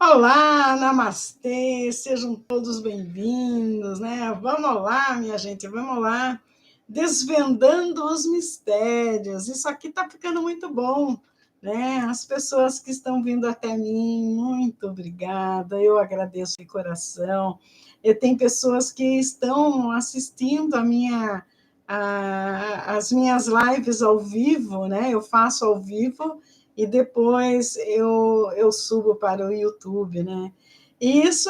Olá, namastê, sejam todos bem-vindos, né? Vamos lá, minha gente, vamos lá, desvendando os mistérios. Isso aqui está ficando muito bom, né? As pessoas que estão vindo até mim, muito obrigada, eu agradeço de coração. E tem pessoas que estão assistindo as minhas lives ao vivo, né? Eu faço ao vivo e depois eu subo para o YouTube, né? E isso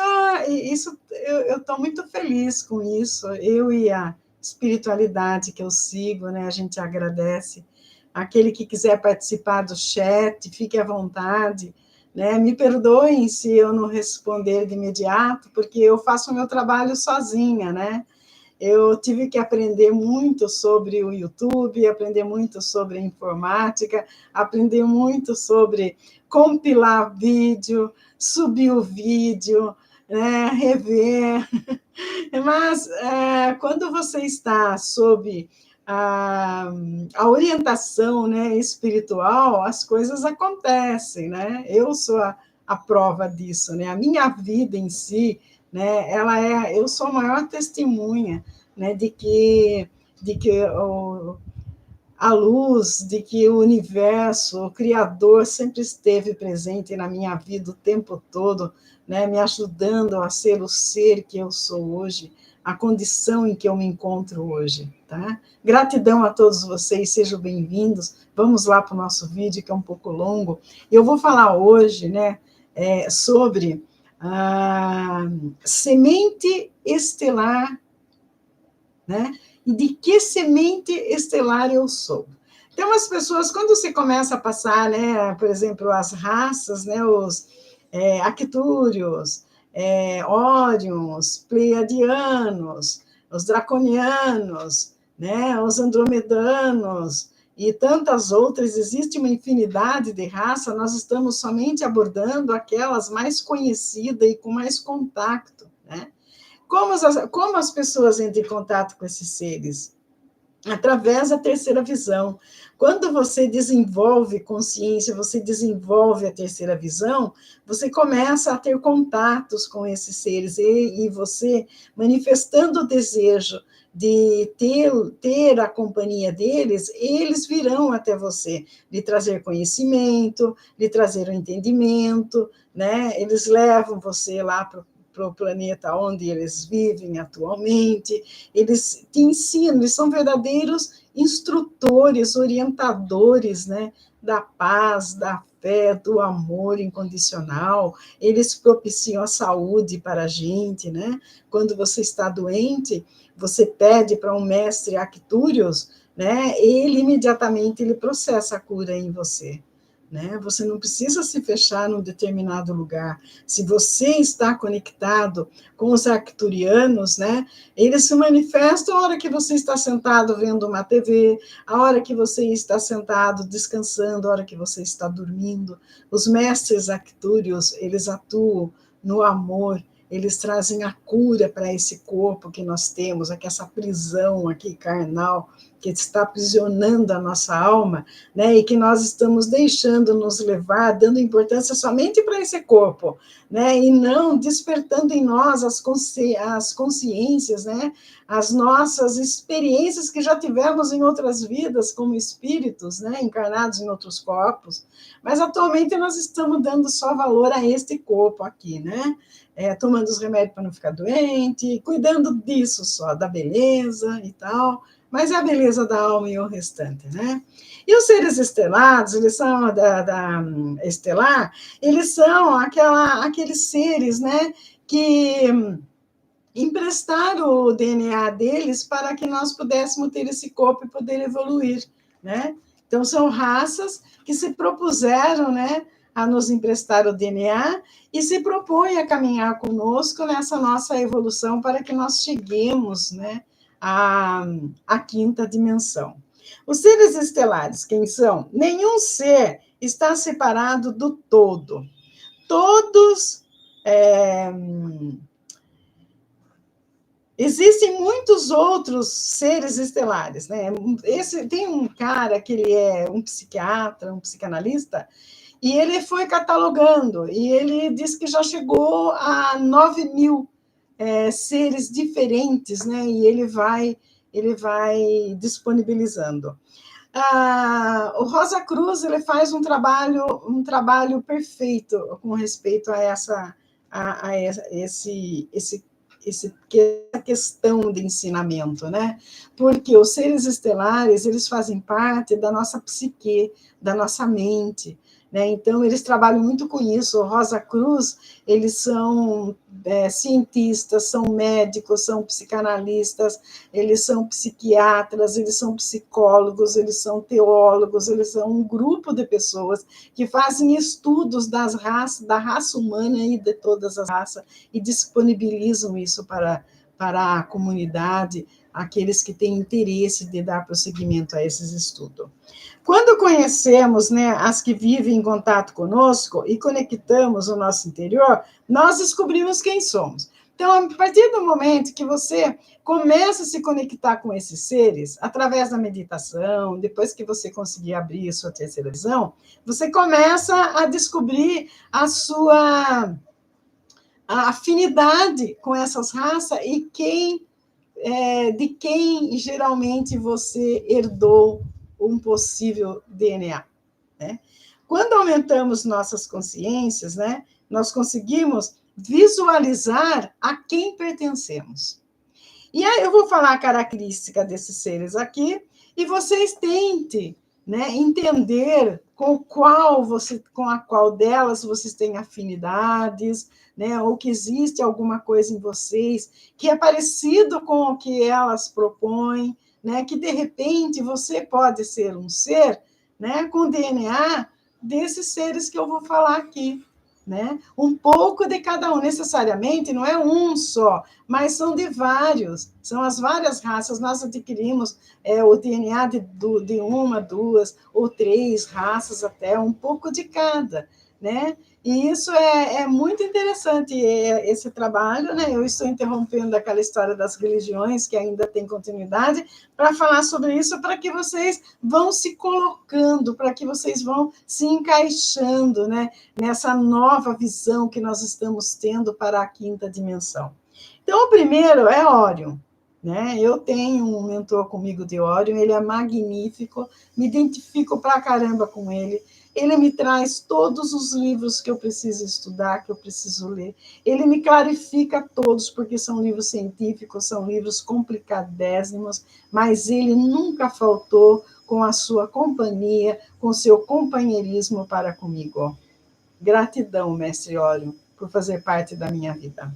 eu estou muito feliz com isso, eu e a espiritualidade que eu sigo, né? A gente agradece. Aquele que quiser participar do chat, fique à vontade, né? Me perdoem se eu não responder de imediato, porque eu faço o meu trabalho sozinha, né? Eu tive que aprender muito sobre o YouTube, aprender muito sobre informática, aprender muito sobre compilar vídeo, subir o vídeo, né, rever. Mas quando você está sob a orientação, né, espiritual, as coisas acontecem, né? Eu sou a prova disso, né? A minha vida em si, né, eu sou a maior testemunha, né, de que a luz, de que o universo, o Criador sempre esteve presente na minha vida o tempo todo, né, me ajudando a ser o ser que eu sou hoje, a condição em que eu me encontro hoje. Tá? Gratidão a todos vocês, sejam bem-vindos. Vamos lá para o nosso vídeo, que é um pouco longo. Eu vou falar hoje, né, sobre a semente estelar, né? E de que semente estelar eu sou. Então, as pessoas, quando você começa a passar, né, por exemplo, as raças, né, os Arctúrios, Órions, Pleiadianos, os Draconianos, né, os Andromedanos e tantas outras, existe uma infinidade de raças, nós estamos somente abordando aquelas mais conhecidas e com mais contato, né? Como as pessoas entram em contato com esses seres? Através da terceira visão. Quando você desenvolve consciência, você desenvolve a terceira visão, você começa a ter contatos com esses seres, e você, manifestando o desejo de ter a companhia deles, eles virão até você, lhe trazer conhecimento, lhe trazer o entendimento, né? Eles levam você lá para o planeta onde eles vivem atualmente, eles te ensinam, eles são verdadeiros instrutores, orientadores, né, da paz, da fé, do amor incondicional, eles propiciam a saúde para a gente, né? Quando você está doente, você pede para um mestre Arctúrios, né? Ele imediatamente ele processa a cura em você. Né? Você não precisa se fechar num determinado lugar. Se você está conectado com os arcturianos, né, eles se manifestam a hora que você está sentado vendo uma TV, a hora que você está sentado descansando, a hora que você está dormindo. Os mestres arctúrios, eles atuam no amor, eles trazem a cura para esse corpo que nós temos, aqui, essa prisão aqui carnal, que está aprisionando a nossa alma, né, e que nós estamos deixando nos levar, dando importância somente para esse corpo, né, e não despertando em nós as consciências, né, as nossas experiências que já tivemos em outras vidas como espíritos, né, encarnados em outros corpos, mas atualmente nós estamos dando só valor a este corpo aqui, né, tomando os remédios para não ficar doente, cuidando disso só, da beleza e tal, mas é a beleza da alma e o restante, né? E os seres estelados, eles são da estelar, eles são aqueles seres, né, que emprestaram o DNA deles para que nós pudéssemos ter esse corpo e poder evoluir, né? Então, são raças que se propuseram, né, a nos emprestar o DNA e se propõem a caminhar conosco nessa nossa evolução para que nós cheguemos, né, à quinta dimensão. Os seres estelares, quem são? Nenhum ser está separado do todo. Todos Existem muitos outros seres estelares, né? Tem um cara que ele é um psiquiatra, um psicanalista, e ele foi catalogando, e ele diz que já chegou a 9.000 seres diferentes, né? E ele vai disponibilizando. O Rosa Cruz ele faz um trabalho perfeito com respeito a essa questão de ensinamento, né? Porque os seres estelares eles fazem parte da nossa psique, da nossa mente, né? Então eles trabalham muito com isso. O Rosa Cruz eles são cientistas, são médicos, são psicanalistas, eles são psiquiatras, eles são psicólogos, eles são teólogos, eles são um grupo de pessoas que fazem estudos da raça humana e de todas as raças, e disponibilizam isso para a comunidade, aqueles que têm interesse de dar prosseguimento a esses estudos. Quando conhecemos, né, as que vivem em contato conosco e conectamos o nosso interior, nós descobrimos quem somos. Então, a partir do momento que você começa a se conectar com esses seres, através da meditação, depois que você conseguir abrir a sua terceira visão, você começa a descobrir a afinidade com essas raças e de quem geralmente você herdou um possível DNA. Né? Quando aumentamos nossas consciências, né, nós conseguimos visualizar a quem pertencemos. E aí eu vou falar a característica desses seres aqui, e vocês tentem, né, entender com a qual delas vocês têm afinidades, né, ou que existe alguma coisa em vocês que é parecido com o que elas propõem, né, que de repente você pode ser um ser, né, com DNA desses seres que eu vou falar aqui. Né? Um pouco de cada um, necessariamente não é um só, mas são de vários, são as várias raças. Nós adquirimos o DNA de uma, duas ou três raças, até um pouco de cada, né? E isso é muito interessante, esse trabalho, né? Eu estou interrompendo aquela história das religiões, que ainda tem continuidade, para falar sobre isso, para que vocês vão se colocando, para que vocês vão se encaixando, né? Nessa nova visão que nós estamos tendo para a quinta dimensão. Então, o primeiro é Órion. Né? Eu tenho um mentor comigo de Órion, ele é magnífico, me identifico pra caramba com ele. Ele me traz todos os livros que eu preciso estudar, que eu preciso ler. Ele me clarifica todos, porque são livros científicos, são livros complicadésimos, mas ele nunca faltou com a sua companhia, com o seu companheirismo para comigo. Gratidão, mestre Órion, por fazer parte da minha vida.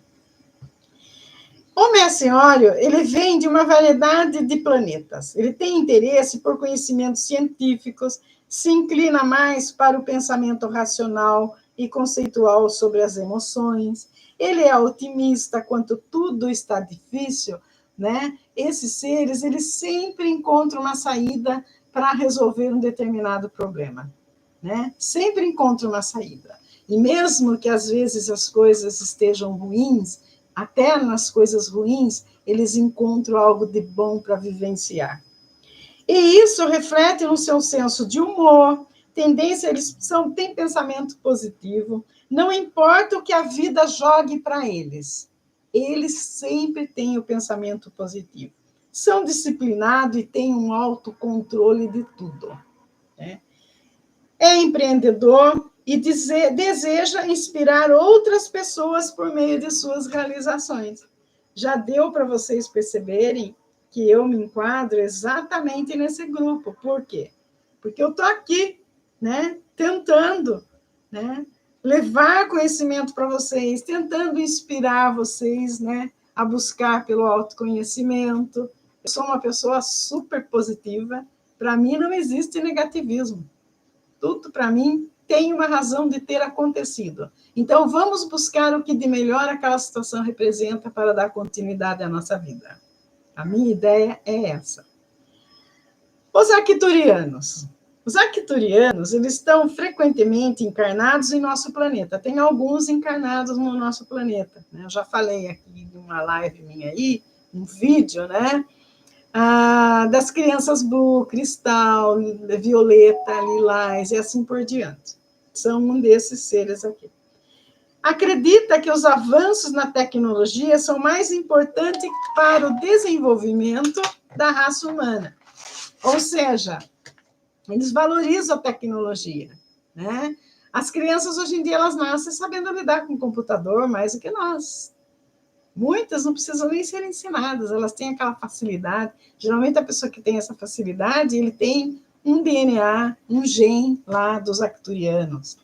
O mestre Órion, ele vem de uma variedade de planetas. Ele tem interesse por conhecimentos científicos, se inclina mais para o pensamento racional e conceitual sobre as emoções. Ele é otimista quando tudo está difícil, né? Esses seres, eles sempre encontram uma saída para resolver um determinado problema, né? Sempre encontram uma saída. E mesmo que às vezes as coisas estejam ruins, até nas coisas ruins, eles encontram algo de bom para vivenciar. E isso reflete no seu senso de humor, tendência, eles têm pensamento positivo, não importa o que a vida jogue para eles, eles sempre têm o pensamento positivo. São disciplinados e têm um autocontrole de tudo. Né? É empreendedor e deseja inspirar outras pessoas por meio de suas realizações. Já deu para vocês perceberem que eu me enquadro exatamente nesse grupo. Por quê? Porque eu estou aqui, né, tentando, né, levar conhecimento para vocês, tentando inspirar vocês, né, a buscar pelo autoconhecimento. Eu sou uma pessoa super positiva. Para mim não existe negativismo. Tudo, para mim, tem uma razão de ter acontecido. Então, vamos buscar o que de melhor aquela situação representa para dar continuidade à nossa vida. A minha ideia é essa. Os arcturianos. Os arcturianos, eles estão frequentemente encarnados em nosso planeta. Tem alguns encarnados no nosso planeta. Né? Eu já falei aqui de uma live minha aí, um vídeo, né? Das crianças blue, cristal, violeta, lilás e assim por diante. São um desses seres aqui. Acredita que os avanços na tecnologia são mais importantes para o desenvolvimento da raça humana. Ou seja, eles valorizam a tecnologia, né? As crianças, hoje em dia, elas nascem sabendo lidar com o computador mais do que nós. Muitas não precisam nem ser ensinadas, elas têm aquela facilidade. Geralmente, a pessoa que tem essa facilidade, ele tem um DNA, um gene lá dos arcturianos.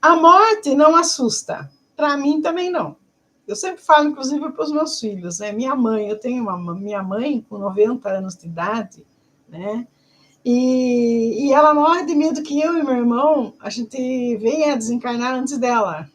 A morte não assusta. Para mim, também não. Eu sempre falo, inclusive, para os meus filhos, né? Minha mãe, eu tenho minha mãe com 90 anos de idade, né? E ela morre de medo que eu e meu irmão, a gente venha desencarnar antes dela.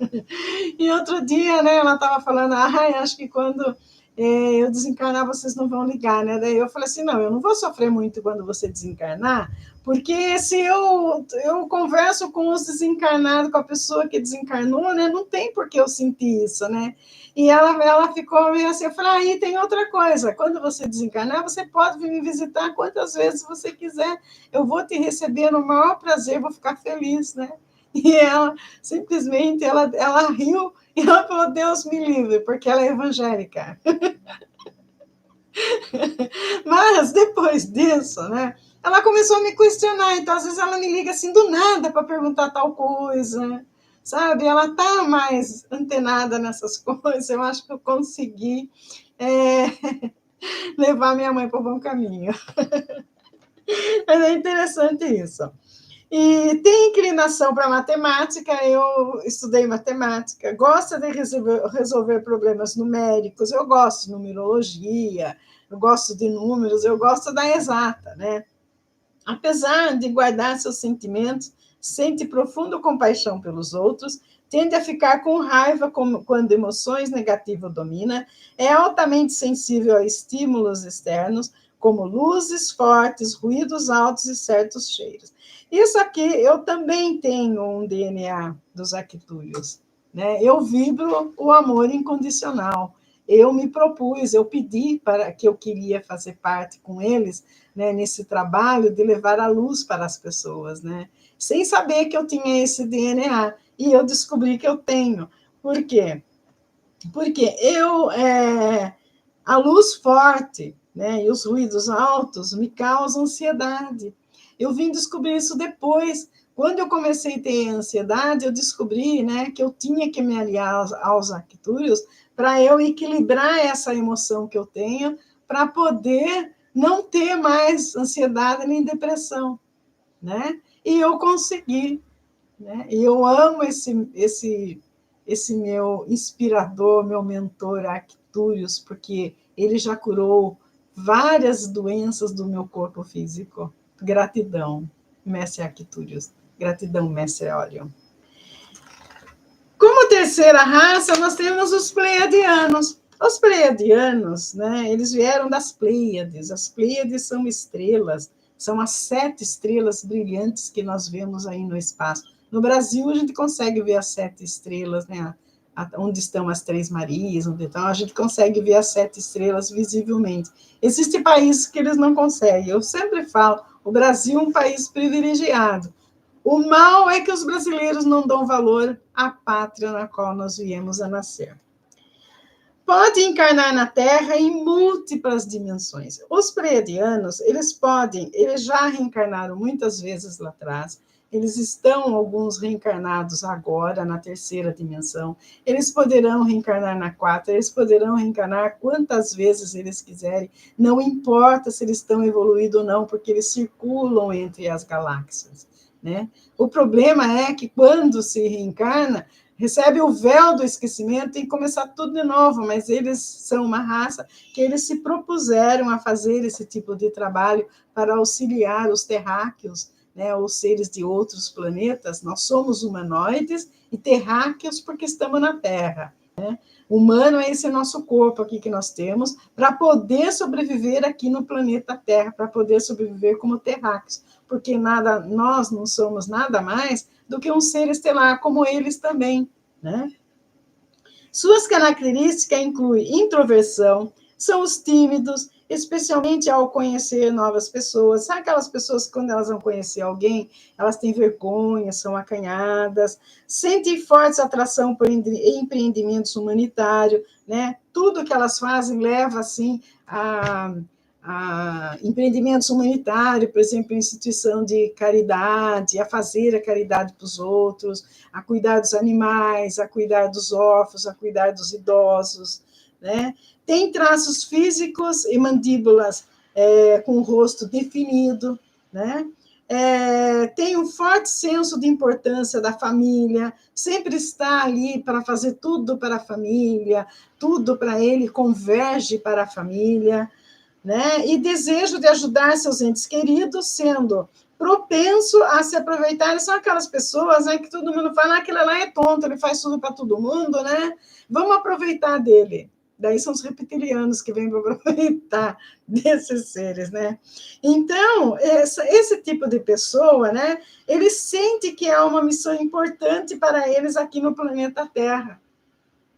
E outro dia, né, ela estava falando, acho que quando eu desencarnar, vocês não vão ligar, né? Daí eu falei assim, não, eu não vou sofrer muito quando você desencarnar, porque se eu converso com os desencarnados, com a pessoa que desencarnou, né, não tem por que eu sentir isso, né? E ela ficou meio assim, eu falei, aí tem outra coisa, quando você desencarnar, você pode vir me visitar quantas vezes você quiser, eu vou te receber no maior prazer, vou ficar feliz, né? E ela, simplesmente, ela riu e ela falou, Deus me livre, porque ela é evangélica. Mas, depois disso, né, ela começou a me questionar, então, às vezes, ela me liga assim, do nada, para perguntar tal coisa, sabe? Ela está mais antenada nessas coisas, eu acho que eu consegui levar minha mãe para o bom caminho. Mas é interessante isso. E tem inclinação para matemática, eu estudei matemática, gosta de resolver problemas numéricos, eu gosto de numerologia, eu gosto de números, eu gosto da exata, né? Apesar de guardar seus sentimentos, sente profunda compaixão pelos outros, tende a ficar com raiva quando emoções negativas dominam, é altamente sensível a estímulos externos, como luzes fortes, ruídos altos e certos cheiros. Isso aqui, eu também tenho um DNA dos arquitúrios, né? Eu vibro o amor incondicional. Eu me propus, eu pedi para que eu queria fazer parte com eles, né, nesse trabalho de levar a luz para as pessoas, né? Sem saber que eu tinha esse DNA. E eu descobri que eu tenho. Por quê? Porque a luz forte, né, e os ruídos altos me causam ansiedade. Eu vim descobrir isso depois. Quando eu comecei a ter ansiedade, eu descobri, né, que eu tinha que me aliar aos arquitúrios para eu equilibrar essa emoção que eu tenho, para poder não ter mais ansiedade nem depressão, né? E eu consegui, né? E eu amo esse meu inspirador, meu mentor, Arcturius, porque ele já curou várias doenças do meu corpo físico. Gratidão, mestre Arcturius. Gratidão, mestre Orion. Como terceira raça, nós temos os pleiadianos. Os pleiadianos, né, eles vieram das Pleiades. As Pleiades são estrelas, são as 7 estrelas brilhantes que nós vemos aí no espaço. No Brasil, a gente consegue ver as 7 estrelas, né, onde estão as 3 Marias, a gente consegue ver as 7 estrelas visivelmente. Existem países que eles não conseguem. Eu sempre falo, o Brasil é um país privilegiado. O mal é que os brasileiros não dão valor à pátria na qual nós viemos a nascer. Pode encarnar na Terra em múltiplas dimensões. Os pleiadianos, eles já reencarnaram muitas vezes lá atrás, eles estão, alguns, reencarnados agora, na terceira dimensão, eles poderão reencarnar na 4, eles poderão reencarnar quantas vezes eles quiserem, não importa se eles estão evoluídos ou não, porque eles circulam entre as galáxias, né? O problema é que, quando se reencarna, recebe o véu do esquecimento, tem que começar tudo de novo, mas eles são uma raça que eles se propuseram a fazer esse tipo de trabalho para auxiliar os terráqueos, né, os seres de outros planetas. Nós somos humanoides e terráqueos porque estamos na Terra, né? Humano é esse nosso corpo aqui que nós temos, para poder sobreviver aqui no planeta Terra, para poder sobreviver como terráqueos, porque nós não somos nada mais do que um ser estelar, como eles também, né? Suas características incluem introversão, São os tímidos, especialmente ao conhecer novas pessoas. Sabe aquelas pessoas que, quando elas vão conhecer alguém, elas têm vergonha, são acanhadas, sentem forte atração por empreendimentos humanitários, né? Tudo que elas fazem leva, assim, a empreendimentos humanitários, por exemplo, instituição de caridade, a fazer a caridade para os outros, a cuidar dos animais, a cuidar dos órfãos, a cuidar dos idosos, né? Tem traços físicos e mandíbulas com o rosto definido, né? Tem um forte senso de importância da família, sempre está ali para fazer tudo para a família, tudo para ele converge para a família, né? E desejo de ajudar seus entes queridos, sendo propenso a se aproveitar. São aquelas pessoas, né, que todo mundo fala, aquele lá é tonto, ele faz tudo para todo mundo, né? Vamos aproveitar dele. Daí são os reptilianos que vêm para aproveitar desses seres, né? Então, esse tipo de pessoa, né, ele sente que há uma missão importante para eles aqui no planeta Terra,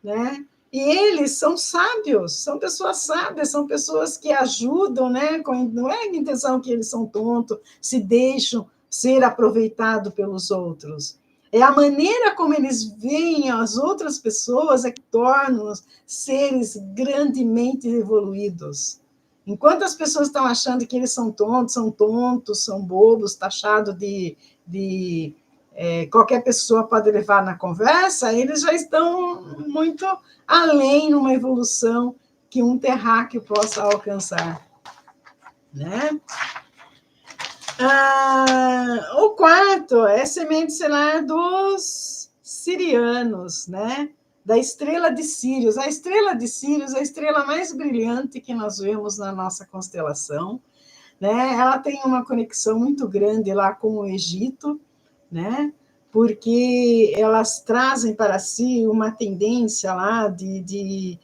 né? E eles são sábios, são pessoas sábias, são pessoas que ajudam, né? Não é a intenção que eles são tontos, se deixam ser aproveitados pelos outros. É a maneira como eles veem as outras pessoas é que torna os seres grandemente evoluídos. Enquanto as pessoas estão achando que eles são tontos, são bobos, taxados de qualquer pessoa pode levar na conversa, eles já estão muito além numa evolução que um terráqueo possa alcançar, né? O quarto é semente estelar dos sirianos, né? Da estrela de Sírios. A estrela de Sírios é a estrela mais brilhante que nós vemos na nossa constelação, né? Ela tem uma conexão muito grande lá com o Egito, né? Porque elas trazem para si uma tendência lá de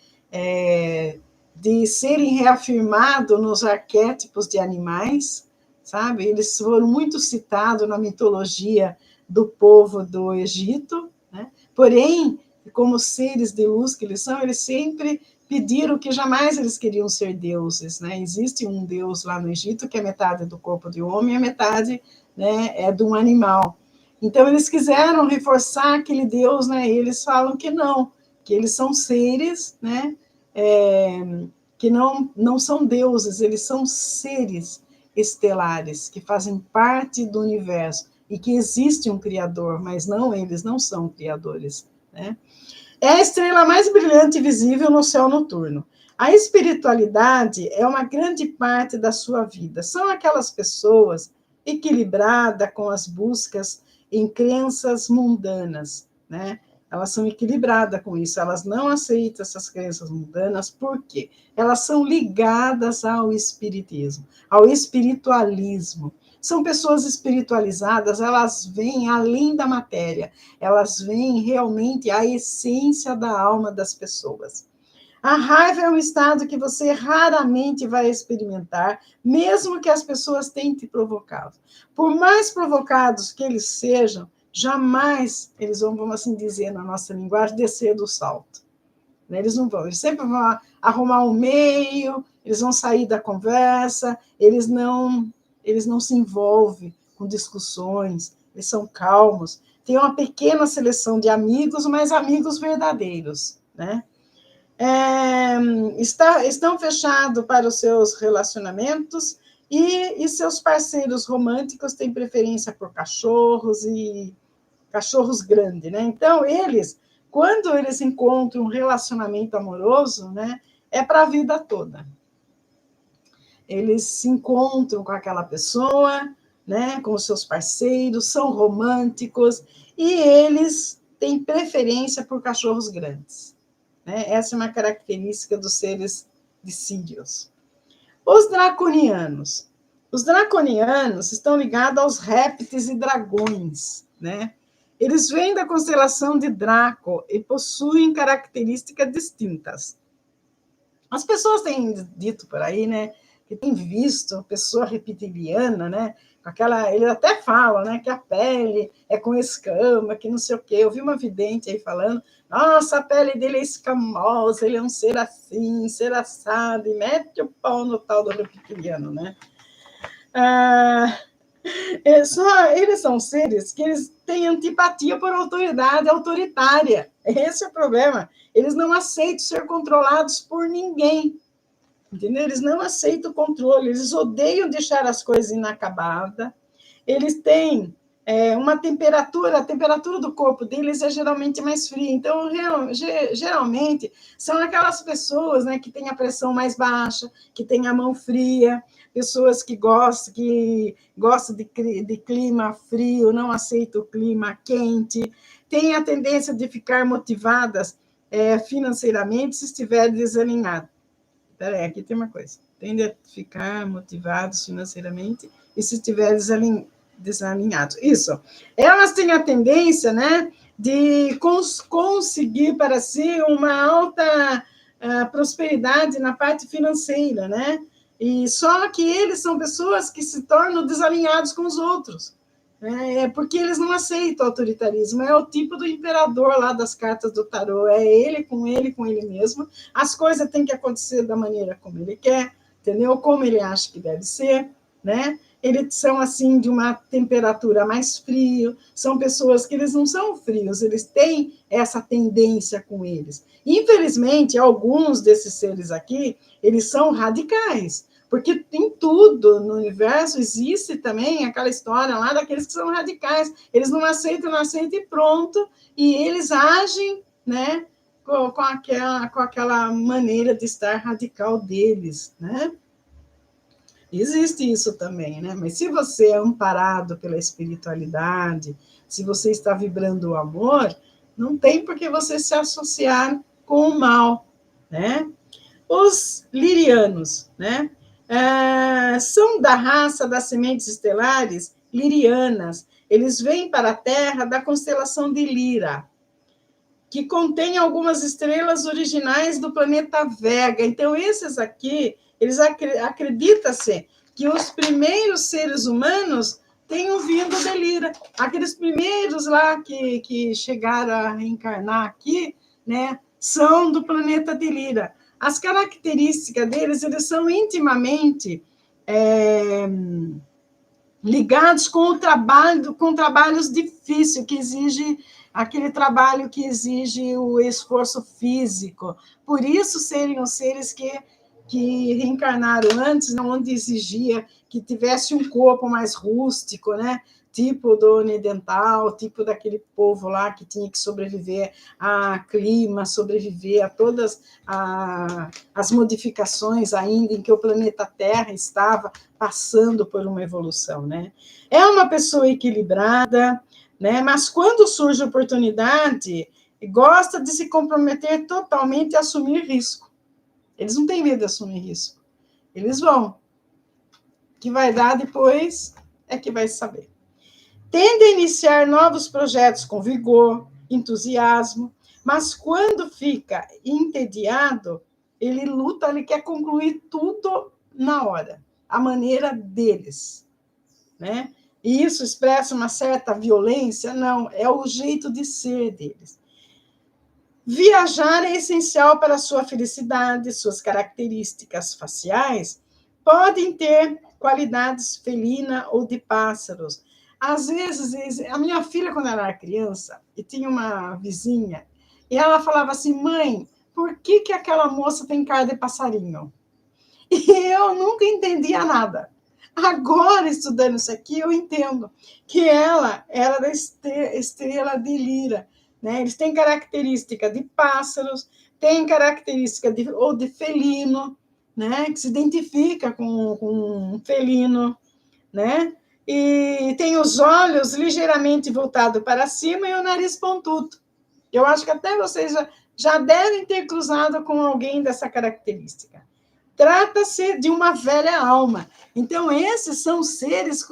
serem reafirmados nos arquétipos de animais, sabe? Eles foram muito citados na mitologia do povo do Egito, né? Porém, como seres de luz que eles sempre pediram que jamais eles queriam ser deuses, né? Existe um deus lá no Egito que é metade do corpo de homem e a metade, né, é de um animal. Então, eles quiseram reforçar aquele Deus, né? E eles falam que não, que eles são seres, né? Que não são deuses, eles são seres estelares, que fazem parte do universo, e que existe um Criador, mas não, eles não são criadores, né? É a estrela mais brilhante visível no céu noturno. A espiritualidade é uma grande parte da sua vida. São aquelas pessoas equilibradas com as buscas em crenças mundanas, né? Elas são equilibradas com isso, elas não aceitam essas crenças mundanas, por quê? Elas são ligadas ao espiritismo, ao espiritualismo. São pessoas espiritualizadas, elas veem além da matéria, elas veem realmente a essência da alma das pessoas. A raiva é um estado que você raramente vai experimentar, mesmo que as pessoas tentem provocá-lo. Por mais provocados que eles sejam, jamais eles vão, vamos assim dizer na nossa linguagem, descer do salto. Eles não vão, eles sempre vão arrumar um meio, eles vão sair da conversa, eles não se envolvem com discussões, eles são calmos. Tem uma pequena seleção de amigos, mas amigos verdadeiros, né? Estão fechados para os seus relacionamentos e seus parceiros românticos têm preferência por cachorros e cachorros grandes, né? Então, quando eles encontram um relacionamento amoroso, né, é para a vida toda. Eles se encontram com aquela pessoa, né, com os seus parceiros, são românticos e eles têm preferência por cachorros grandes. Né? Essa é uma característica dos seres de Sírios. Os draconianos. Os draconianos estão ligados aos répteis e dragões, né? Eles vêm da constelação de Draco e possuem características distintas. As pessoas têm dito por aí, né, que têm visto pessoa reptiliana, né? Eles até falam, né, que a pele é com escama, que não sei o quê. Eu vi uma vidente aí falando, nossa, a pele dele é escamosa, ele é um ser assim, ser assado, e mete o pau no tal do reptiliano, né? Eles são seres que eles têm antipatia por autoridade autoritária. Esse é o problema. Eles não aceitam ser controlados por ninguém. Entendeu? Eles não aceitam o controle, eles odeiam deixar as coisas inacabadas. Eles têm uma temperatura, a temperatura do corpo deles é geralmente mais fria. Então, geralmente, são aquelas pessoas, né, que têm a pressão mais baixa, que têm a mão fria, pessoas que gostam de clima frio, não aceitam o clima quente, têm a tendência de ficar motivadas financeiramente se estiver desalinhado. Peraí, aqui tem uma coisa. Tende a ficar motivados financeiramente e se estiver desalinhados. Isso. Elas têm a tendência, né, de conseguir para si uma alta prosperidade na parte financeira, né? E só que eles são pessoas que se tornam desalinhados com os outros. Porque eles não aceitam o autoritarismo. É o tipo do imperador lá das cartas do tarô. É ele, com ele mesmo. As coisas têm que acontecer da maneira como ele quer, entendeu? Como ele acha que deve ser, né? Eles são, assim, de uma temperatura mais frio. São pessoas que eles não são frios, eles têm essa tendência com eles. Infelizmente, alguns desses seres aqui, eles são radicais. Porque em tudo no universo existe também aquela história lá daqueles que são radicais. Eles não aceitam e pronto. E eles agem, né, com aquela maneira de estar radical deles, né? Existe isso também, né? Mas se você é amparado pela espiritualidade, se você está vibrando o amor, não tem por que você se associar com o mal, né? Os lirianos, né? São da raça das sementes estelares lirianas. Eles vêm para a Terra da constelação de Lira, que contém algumas estrelas originais do planeta Vega. Então, esses aqui, eles acredita-se que os primeiros seres humanos tenham vindo de Lira. Aqueles primeiros lá que chegaram a reencarnar aqui, né, são do planeta de Lira. As características deles, eles são intimamente ligados com o trabalho, com trabalhos difíceis, que exige aquele trabalho que exige o esforço físico. Por isso serem os seres que reencarnaram antes, onde exigia que tivesse um corpo mais rústico, né? Tipo do Onidental, tipo daquele povo lá que tinha que sobreviver a clima, sobreviver a todas as modificações ainda em que o planeta Terra estava passando por uma evolução, né? É uma pessoa equilibrada, né? Mas quando surge oportunidade, gosta de se comprometer totalmente a assumir risco. Eles não têm medo de assumir risco. Eles vão. O que vai dar depois é que vai saber. Tende a iniciar novos projetos com vigor, entusiasmo, mas quando fica entediado, ele luta, ele quer concluir tudo na hora, a maneira deles, né? E isso expressa uma certa violência? Não, é o jeito de ser deles. Viajar é essencial para a sua felicidade, suas características faciais podem ter qualidades felina ou de pássaros. Às vezes, a minha filha, quando ela era criança, e tinha uma vizinha, e ela falava assim, mãe, por que aquela moça tem cara de passarinho? E eu nunca entendia nada. Agora, estudando isso aqui, eu entendo que ela era da estrela de Lira, né? Eles têm característica de pássaros, têm característica ou de felino, né? Que se identifica com um felino, né? E tem os olhos ligeiramente voltados para cima e o nariz pontudo. Eu acho que até vocês já devem ter cruzado com alguém dessa característica. Trata-se de uma velha alma. Então, esses são seres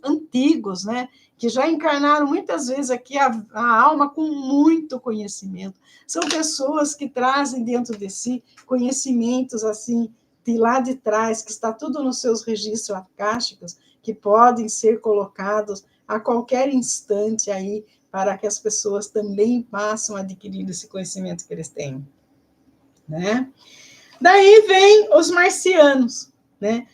antigos, né? Que já encarnaram muitas vezes aqui a alma com muito conhecimento. São pessoas que trazem dentro de si conhecimentos assim de lá de trás, que está tudo nos seus registros akáshicos, que podem ser colocados a qualquer instante aí, para que as pessoas também possam adquirir esse conhecimento que eles têm, né? Daí vem os marcianos, né?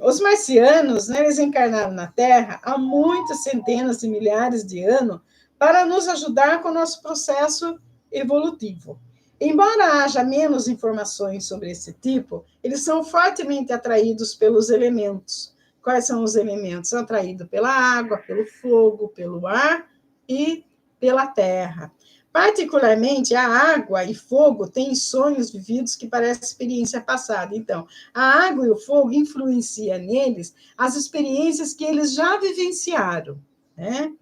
Os marcianos, né, eles encarnaram na Terra há muitas centenas de milhares de anos para nos ajudar com o nosso processo evolutivo. Embora haja menos informações sobre esse tipo, eles são fortemente atraídos pelos elementos. Quais são os elementos? São atraídos pela água, pelo fogo, pelo ar e pela terra. Particularmente, a água e fogo têm sonhos vividos que parecem experiência passada. Então, a água e o fogo influenciam neles as experiências que eles já vivenciaram, né?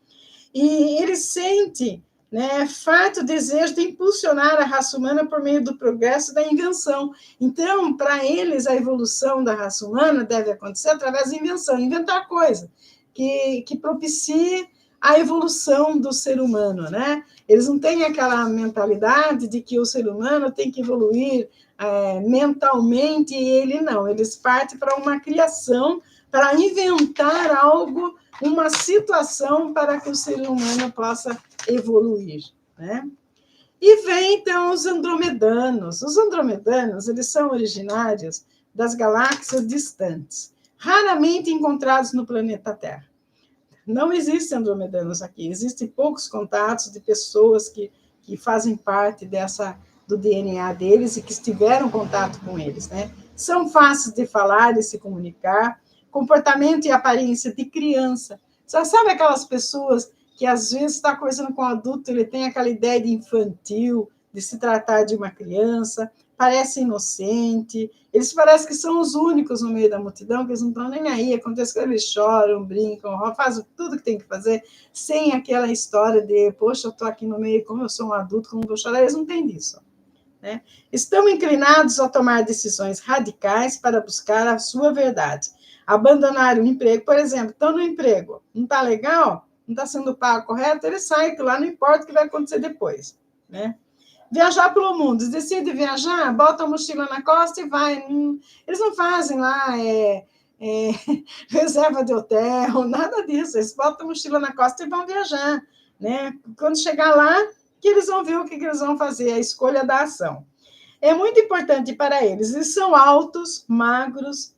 E eles sentem, né, farto desejo de impulsionar a raça humana por meio do progresso da invenção. Então, para eles, a evolução da raça humana deve acontecer através da invenção, inventar coisa que propicie a evolução do ser humano, né? Eles não têm aquela mentalidade de que o ser humano tem que evoluir mentalmente, e ele não. Eles partem para uma criação, para inventar algo, uma situação para que o ser humano possa evoluir, né? E vem, então, os andromedanos. Os andromedanos, eles são originários das galáxias distantes, raramente encontrados no planeta Terra. Não existem andromedanos aqui, existem poucos contatos de pessoas que fazem parte do DNA deles e que tiveram contato com eles, né? São fáceis de falar e se comunicar, comportamento e aparência de criança. Você sabe aquelas pessoas que às vezes está conversando com um adulto, ele tem aquela ideia de infantil, de se tratar de uma criança, parece inocente, eles parecem que são os únicos no meio da multidão, que eles não estão nem aí, acontece que eles choram, brincam, fazem tudo que tem que fazer, sem aquela história de, poxa, eu estou aqui no meio, como eu sou um adulto, como vou chorar? Eles não têm disso, né? Estão inclinados a tomar decisões radicais para buscar a sua verdade. Abandonar o emprego, por exemplo, estão no emprego, não está legal, não está sendo pago correto, eles saem, que lá não importa o que vai acontecer depois, né? Viajar pelo mundo, eles decidem viajar, botam a mochila na costa e vai. Eles não fazem lá reserva de hotel, nada disso. Eles botam a mochila na costa e vão viajar, né? Quando chegar lá, que eles vão ver o que eles vão fazer, a escolha da ação. É muito importante para eles. Eles são altos, magros,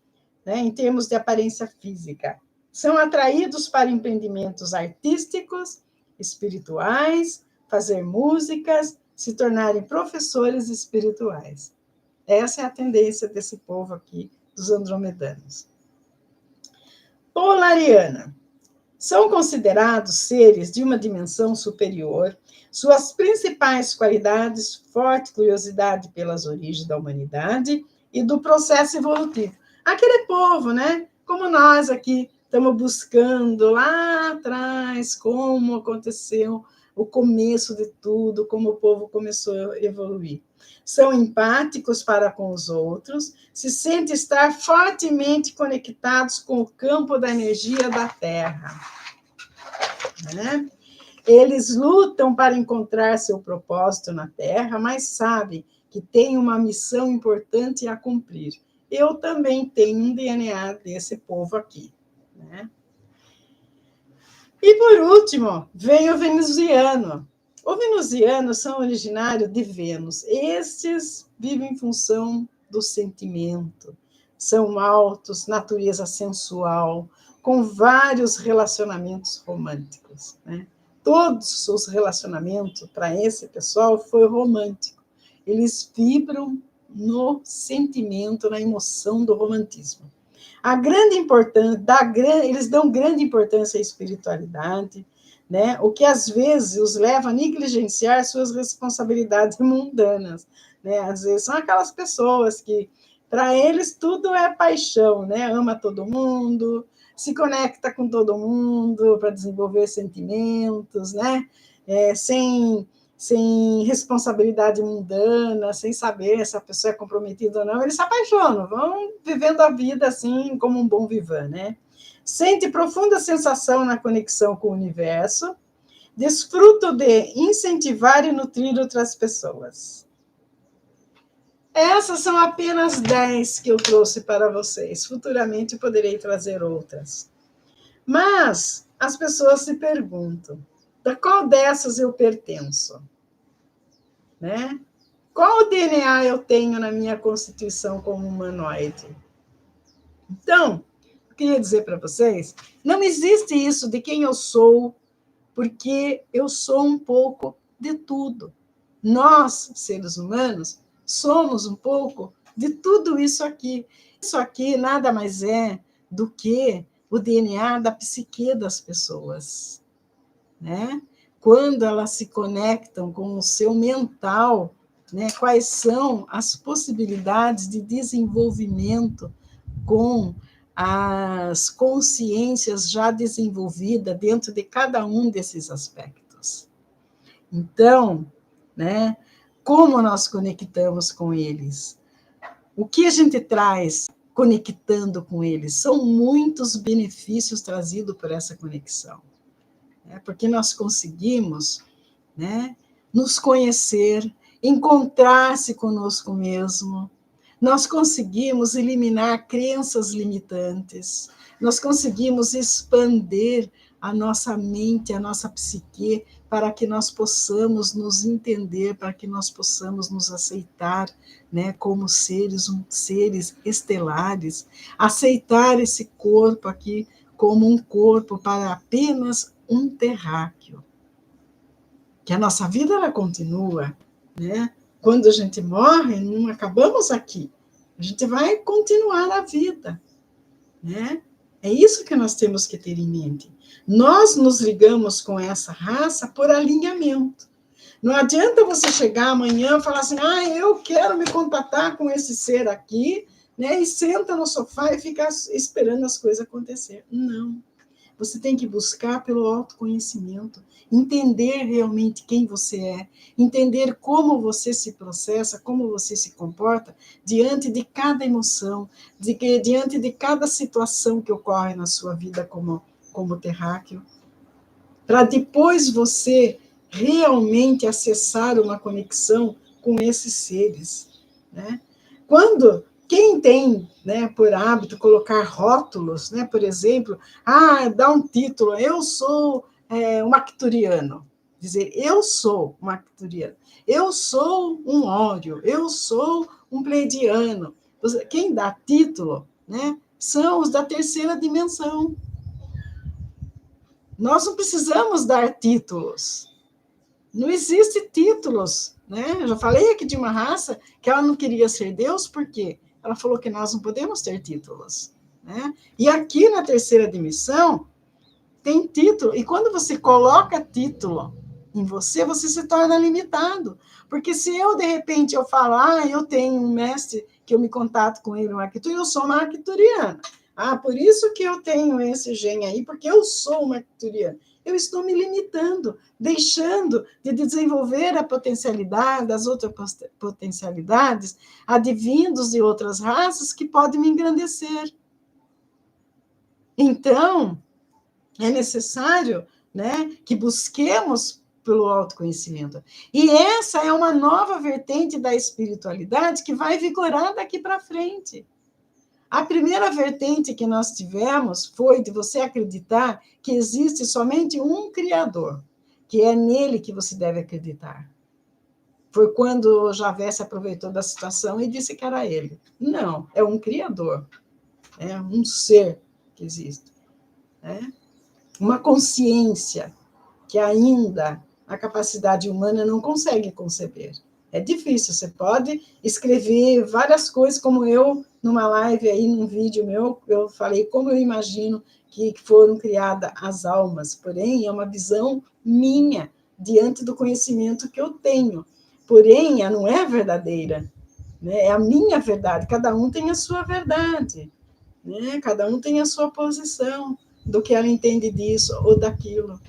né, em termos de aparência física. São atraídos para empreendimentos artísticos, espirituais, fazer músicas, se tornarem professores espirituais. Essa é a tendência desse povo aqui, dos andromedanos. Polariana. São considerados seres de uma dimensão superior. Suas principais qualidades, forte curiosidade pelas origens da humanidade e do processo evolutivo. Aquele povo, né? Como nós aqui estamos buscando lá atrás como aconteceu o começo de tudo, como o povo começou a evoluir. São empáticos para com os outros, se sentem estar fortemente conectados com o campo da energia da Terra, né? Eles lutam para encontrar seu propósito na Terra, mas sabem que tem uma missão importante a cumprir. Eu também tenho um DNA desse povo aqui, né? E, por último, vem o venusiano. Os venusianos são originários de Vênus. Estes vivem em função do sentimento. São altos, natureza sensual, com vários relacionamentos românticos, né? Todos os relacionamentos para esse pessoal foi romântico. Eles vibram no sentimento, na emoção do romantismo. A grande importância, eles dão grande importância à espiritualidade, né? O que às vezes os leva a negligenciar suas responsabilidades mundanas, né? Às vezes são aquelas pessoas que, para eles, tudo é paixão, né? Ama todo mundo, se conecta com todo mundo para desenvolver sentimentos, né? Sem responsabilidade mundana, sem saber se a pessoa é comprometida ou não, eles se apaixonam, vão vivendo a vida assim como um bom vivan, né? Sente profunda sensação na conexão com o universo, desfruto de incentivar e nutrir outras pessoas. Essas são apenas 10 que eu trouxe para vocês. Futuramente poderei trazer outras. Mas as pessoas se perguntam, da qual dessas eu pertenço? Né? Qual DNA eu tenho na minha constituição como humanoide? Então, eu queria dizer para vocês, não existe isso de quem eu sou, porque eu sou um pouco de tudo. Nós, seres humanos, somos um pouco de tudo isso aqui. Isso aqui nada mais é do que o DNA da psique das pessoas, né? Quando elas se conectam com o seu mental, né? Quais são as possibilidades de desenvolvimento com as consciências já desenvolvidas dentro de cada um desses aspectos. Então, né, como nós conectamos com eles? O que a gente traz conectando com eles? São muitos benefícios trazidos por essa conexão. Né? Porque nós conseguimos, né, nos conhecer, encontrar-se conosco mesmo, nós conseguimos eliminar crenças limitantes, nós conseguimos expandir a nossa mente, a nossa psique, para que nós possamos nos entender, para que nós possamos nos aceitar, né, como seres estelares, aceitar esse corpo aqui como um corpo para apenas um terráqueo. Que a nossa vida ela continua, né? Quando a gente morre, não acabamos aqui. A gente vai continuar a vida, né? É isso que nós temos que ter em mente. Nós nos ligamos com essa raça por alinhamento. Não adianta você chegar amanhã e falar assim, eu quero me contatar com esse ser aqui, né? E senta no sofá e fica esperando as coisas acontecer. Não. Você tem que buscar pelo autoconhecimento, entender realmente quem você é, entender como você se processa, como você se comporta diante de cada emoção, diante de cada situação que ocorre na sua vida como terráqueo, para depois você realmente acessar uma conexão com esses seres, né? Quem tem, né, por hábito colocar rótulos, né, por exemplo, dá um título, eu sou um arcturiano, dizer, eu sou um arcturiano, eu sou um ório, eu sou um pleiadiano. Quem dá título, né, são os da terceira dimensão. Nós não precisamos dar títulos. Não existe títulos, né? Eu já falei aqui de uma raça que ela não queria ser Deus, por quê? Ela falou que nós não podemos ter títulos, né? E aqui na terceira dimensão tem título, e quando você coloca título em você, você se torna limitado. Porque se eu, de repente, eu falo, eu tenho um mestre que eu me contato com ele, um arquituriano, eu sou uma arquituriana. Por isso que eu tenho esse gene aí, porque eu sou uma arquituriana. Eu estou me limitando, deixando de desenvolver a potencialidade, as outras potencialidades, advindos de outras raças que podem me engrandecer. Então, é necessário, né, que busquemos pelo autoconhecimento. E essa é uma nova vertente da espiritualidade que vai vigorar daqui para frente. A primeira vertente que nós tivemos foi de você acreditar que existe somente um Criador, que é nele que você deve acreditar. Foi quando Javé se aproveitou da situação e disse que era ele. Não, é um Criador, é um ser que existe. Uma consciência que ainda a capacidade humana não consegue conceber. É difícil, você pode escrever várias coisas, como eu, numa live aí, num vídeo meu, eu falei como eu imagino que foram criadas as almas, porém, é uma visão minha, diante do conhecimento que eu tenho. Porém, ela não é verdadeira, né? É a minha verdade, cada um tem a sua verdade, né? Cada um tem a sua posição do que ela entende disso ou daquilo.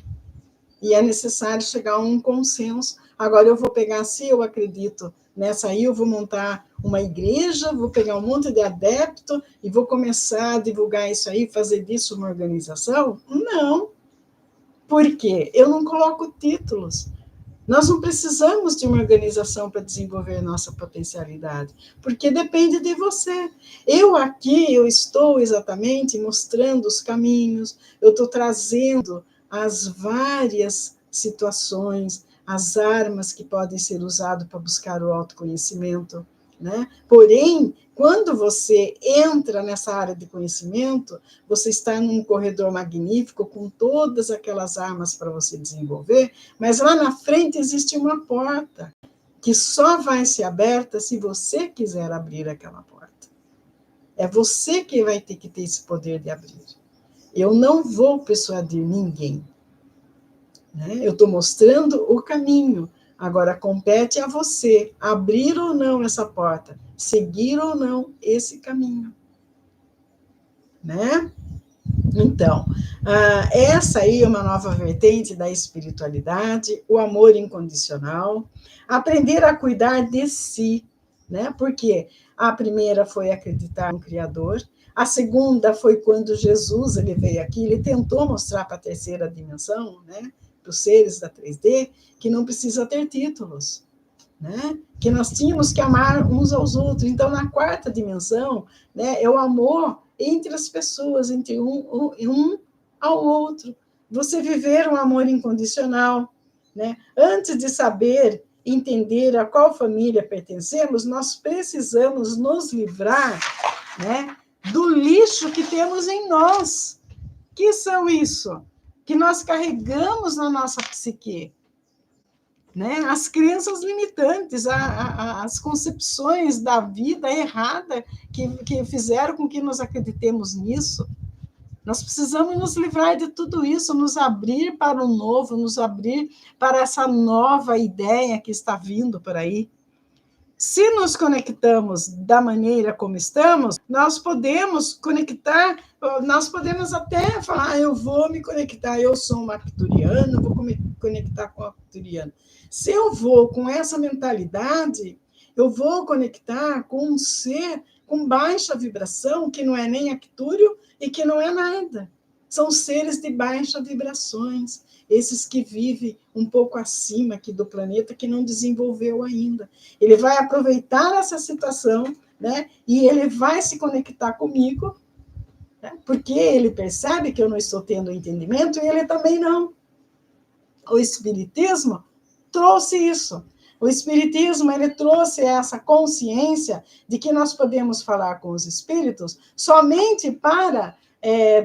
E é necessário chegar a um consenso. Agora, eu vou pegar, se eu acredito nessa aí, eu vou montar uma igreja, vou pegar um monte de adepto e vou começar a divulgar isso aí, fazer disso uma organização? Não. Por quê? Eu não coloco títulos. Nós não precisamos de uma organização para desenvolver nossa potencialidade, porque depende de você. Eu estou exatamente mostrando os caminhos, eu estou trazendo as várias situações, as armas que podem ser usadas para buscar o autoconhecimento, né? Porém, quando você entra nessa área de conhecimento, você está num corredor magnífico com todas aquelas armas para você desenvolver, mas lá na frente existe uma porta que só vai ser aberta se você quiser abrir aquela porta. É você que vai ter que ter esse poder de abrir. Eu não vou persuadir ninguém, né? Eu estou mostrando o caminho. Agora, compete a você abrir ou não essa porta, seguir ou não esse caminho, né? Então, essa aí é uma nova vertente da espiritualidade, o amor incondicional, aprender a cuidar de si, né? Porque a primeira foi acreditar no Criador, a segunda foi quando Jesus ele veio aqui, ele tentou mostrar para a terceira dimensão, né? Para os seres da 3D, que não precisa ter títulos, né? Que nós tínhamos que amar uns aos outros. Então, na quarta dimensão, né, é o amor entre as pessoas, entre um ao outro. Você viver um amor incondicional, né? Antes de saber, entender a qual família pertencemos, nós precisamos nos livrar, né, do lixo que temos em nós. Que são isso? Que nós carregamos na nossa psique, né? As crenças limitantes, as concepções da vida errada que fizeram com que nós acreditemos nisso. Nós precisamos nos livrar de tudo isso, nos abrir para o novo, nos abrir para essa nova ideia que está vindo por aí. Se nos conectamos da maneira como estamos, nós podemos conectar, nós podemos até falar, eu vou me conectar, eu sou uma arcturiana, vou me conectar com o arcturiano. Se eu vou com essa mentalidade, eu vou conectar com um ser com baixa vibração, que não é nem arctúrio e que não é nada. São seres de baixa vibrações, esses que vivem um pouco acima aqui do planeta, que não desenvolveu ainda. Ele vai aproveitar essa situação, né? E ele vai se conectar comigo, né? Porque ele percebe que eu não estou tendo entendimento e ele também não. O Espiritismo trouxe isso. O Espiritismo ele trouxe essa consciência de que nós podemos falar com os espíritos somente para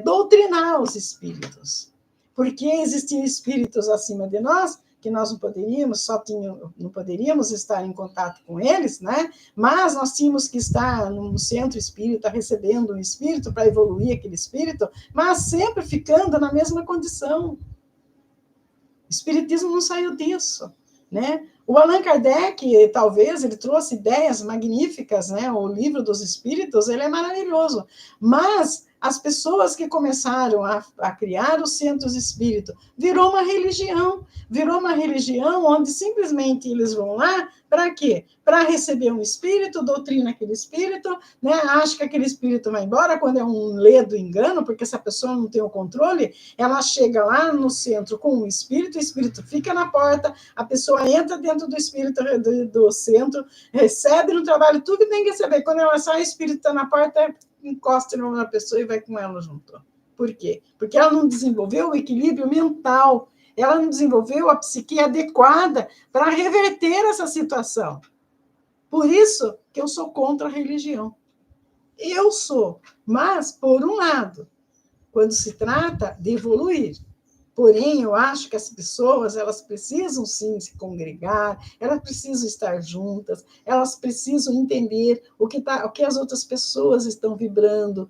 doutrinar os espíritos. Porque existiam espíritos acima de nós que nós não poderíamos estar em contato com eles, né? Mas nós tínhamos que estar no centro espírita recebendo um espírito para evoluir aquele espírito, mas sempre ficando na mesma condição. O Espiritismo não saiu disso, né? O Allan Kardec, talvez, ele trouxe ideias magníficas, né? O Livro dos Espíritos, ele é maravilhoso, mas as pessoas que começaram a criar os centros espíritas, virou uma religião onde simplesmente eles vão lá, para quê? Para receber um espírito, doutrina aquele espírito, né? Acha que aquele espírito vai embora quando é um ledo engano, porque se a pessoa não tem o controle, ela chega lá no centro com o espírito fica na porta, a pessoa entra dentro do espírito do centro, recebe no trabalho tudo que tem que receber. Quando ela sai, o espírito está na porta, encosta na pessoa e vai com ela junto. Por quê? Porque ela não desenvolveu o equilíbrio mental, ela não desenvolveu a psique adequada para reverter essa situação. Por isso que eu sou contra a religião. Eu sou, mas, por um lado, quando se trata de evoluir. Porém, eu acho que as pessoas, elas precisam sim se congregar, elas precisam estar juntas, elas precisam entender o que as outras pessoas estão vibrando,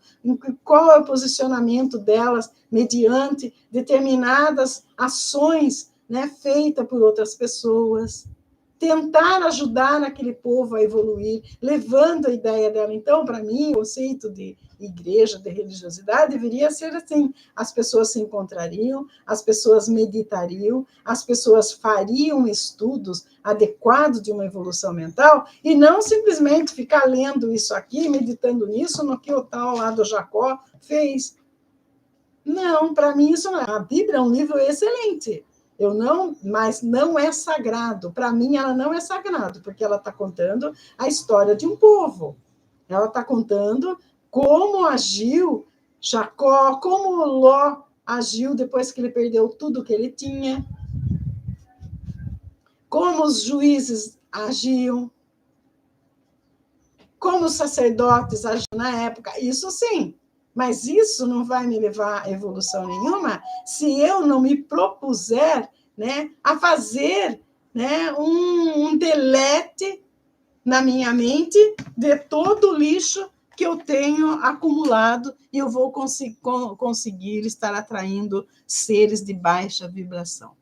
qual é o posicionamento delas mediante determinadas ações, né, feitas por outras pessoas. Tentar ajudar aquele povo a evoluir, levando a ideia dela. Então, para mim, o conceito de igreja, de religiosidade, deveria ser assim: as pessoas se encontrariam, as pessoas meditariam, as pessoas fariam estudos adequados de uma evolução mental, e não simplesmente ficar lendo isso aqui, meditando nisso, no que o tal lá do Jacó fez. Não, para mim isso não é. A Bíblia é um livro excelente. Mas não é sagrado. Para mim, ela não é sagrado, porque ela está contando a história de um povo. Ela está contando como agiu Jacó, como Ló agiu depois que ele perdeu tudo que ele tinha, como os juízes agiam, como os sacerdotes agiam na época. Isso sim, mas isso não vai me levar a evolução nenhuma se eu não me propuser, né, a fazer, né, um delete na minha mente de todo o lixo que eu tenho acumulado e eu vou conseguir estar atraindo seres de baixa vibração.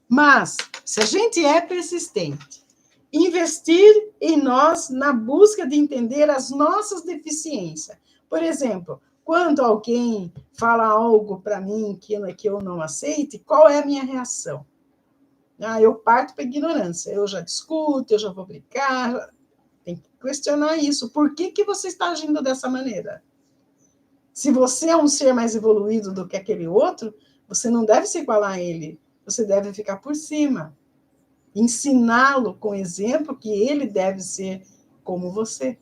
Mas, se a gente é persistente, investir em nós na busca de entender as nossas deficiências. Por exemplo, quando alguém fala algo para mim que eu não aceite, qual é a minha reação? Eu parto para a ignorância, eu já discuto, eu já vou brigar, tem que questionar isso. Por que você está agindo dessa maneira? Se você é um ser mais evoluído do que aquele outro, você não deve se igualar a ele, você deve ficar por cima. Ensiná-lo com exemplo que ele deve ser como você.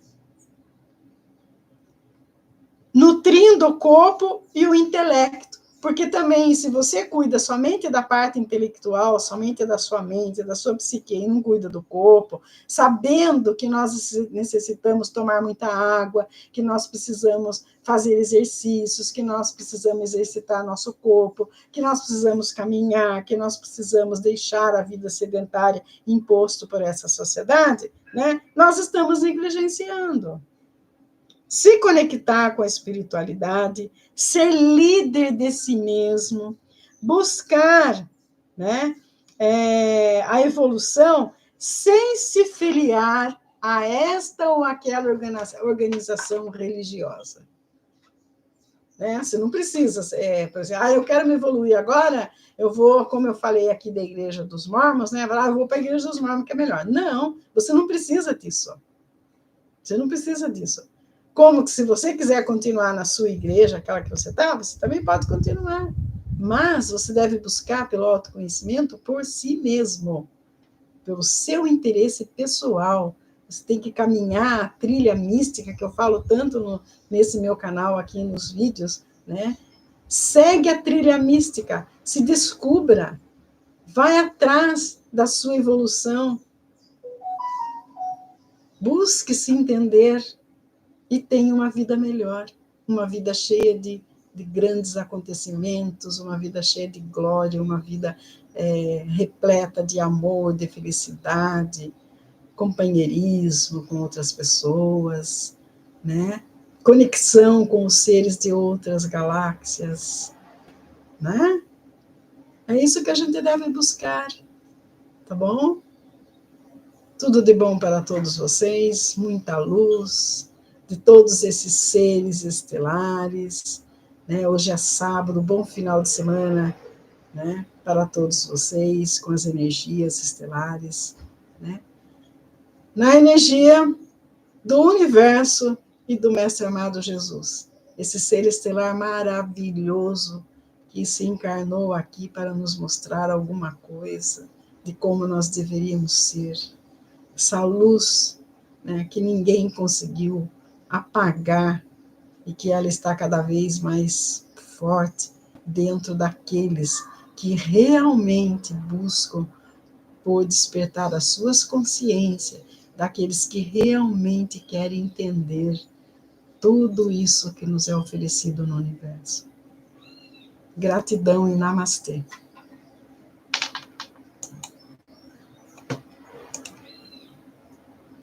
Nutrindo o corpo e o intelecto. Porque também, se você cuida somente da parte intelectual, somente da sua mente, da sua psique, e não cuida do corpo, sabendo que nós necessitamos tomar muita água, que nós precisamos fazer exercícios, que nós precisamos exercitar nosso corpo, que nós precisamos caminhar, que nós precisamos deixar a vida sedentária imposto por essa sociedade, né? Nós estamos negligenciando. Se conectar com a espiritualidade, ser líder de si mesmo, buscar, né, a evolução sem se filiar a esta ou aquela organização religiosa. Né? Você não precisa, por exemplo, eu quero me evoluir agora, eu vou, como eu falei aqui da Igreja dos Mormons, né, eu vou para a Igreja dos Mormons, que é melhor. Não, você não precisa disso. Você não precisa disso. Como que se você quiser continuar na sua igreja, aquela que você está, você também pode continuar. Mas você deve buscar pelo autoconhecimento por si mesmo, pelo seu interesse pessoal. Você tem que caminhar a trilha mística, que eu falo tanto nesse meu canal aqui nos vídeos, né? Segue a trilha mística, se descubra, vai atrás da sua evolução, busque se entender, e tenha uma vida melhor, uma vida cheia de grandes acontecimentos, uma vida cheia de glória, uma vida repleta de amor, de felicidade, companheirismo com outras pessoas, né? Conexão com os seres de outras galáxias, né? É isso que a gente deve buscar, tá bom? Tudo de bom para todos vocês, muita luz, de todos esses seres estelares, né? Hoje é sábado, bom final de semana, né? Para todos vocês, com as energias estelares, né? Na energia do universo e do Mestre amado Jesus, esse ser estelar maravilhoso que se encarnou aqui para nos mostrar alguma coisa de como nós deveríamos ser, essa luz, né, que ninguém conseguiu apagar e que ela está cada vez mais forte dentro daqueles que realmente buscam por despertar as suas consciências, daqueles que realmente querem entender tudo isso que nos é oferecido no universo. Gratidão e namastê.